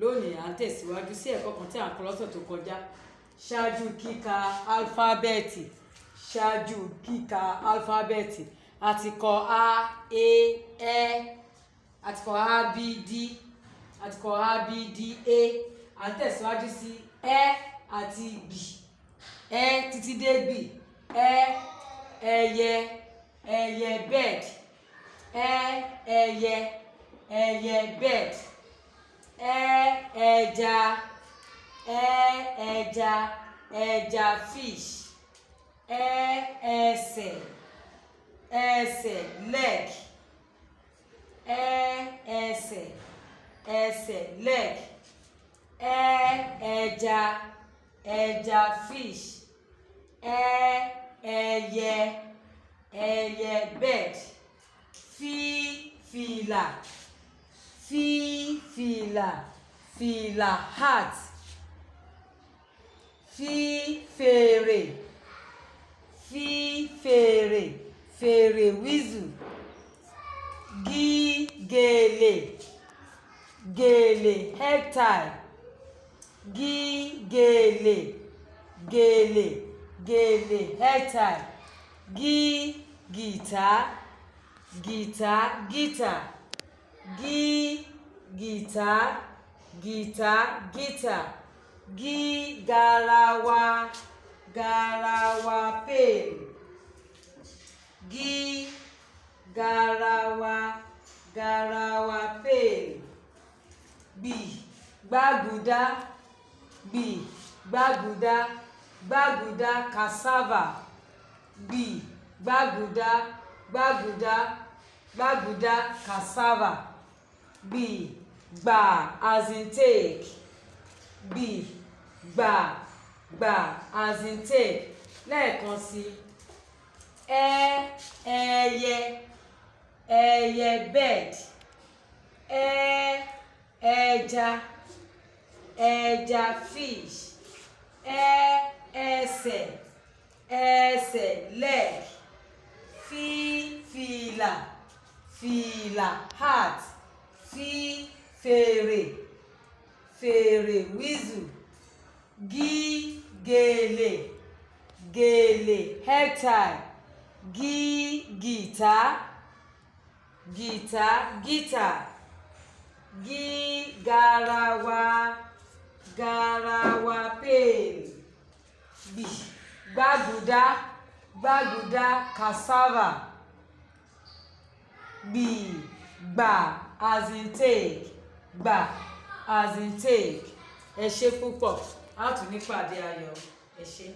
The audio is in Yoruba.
lónìí à ń tẹ̀síwájú sí ẹ̀kọ́ kan tí à ń kọ́ lọ́sẹ̀ tó kọjá. Ṣáájú kíka alifábẹ́ẹ̀tì. Ṣáájú kíka alifábẹ́ẹ̀tì. A ti kọ a, e, ẹ, a ti kọ a, b, d, a ti kọ a, b, d, e. À ń tẹ̀síwájú sí ẹ àti bì. Ẹ títí dé bì. Ẹ, ẹyẹ, ẹyẹ bird. Ẹ, ẹyẹ, ẹyẹ bird. Ẹ, ẹja, ẹ, ẹja, ẹja fish. Ẹ, ẹsẹ̀, ẹsẹ̀ leg. Ẹ, ẹsẹ̀, ẹsẹ̀ leg. Ẹ, ẹja, ẹja fish. Ẹ, ẹyẹ, ẹyẹ bird. Fí, fìlà. Fí, fìlà, fìlà hat. Fí, fèrè. Fí, fèrè, fèrè whistle. Gí, gèlè, gèlè head tie. Gí, gèlè, gèlè, gèlè head tie. Gí, guitar, guitar, guitar. Gí, guitar, guitar, guitar. Gí, garawa, garawa pail. Gí, garawa, garawa pail. Bì, gbágùdá, bì, gbágùdá, gbágùdá cassava. Bì, gbágùdá, gbágùdá, gbágùdá cassava. Bì, gbà as in take. Bì, gbà, gbà as in take. Lẹ́ẹ̀kan sí. Ẹ, ẹyẹ, ẹyẹ bird. Ẹ, ẹja, ẹja fish. Ẹ, ẹsẹ̀, ẹsẹ̀ leg. Fí, fìlà, fìlà hat. Fí, fèrè, fèrè whistle. Gí, gèlè, gèlè head tie. Gí, guitar, guitar, guitar. Gí, garawa, garawa pail. Bì, gbágùdá, gbágùdá cassava. Bì, gbà as in take. Gbà as in take. Ẹ ṣé púpọ̀. A tún ní pàdé ayọ̀. Ẹ ṣé.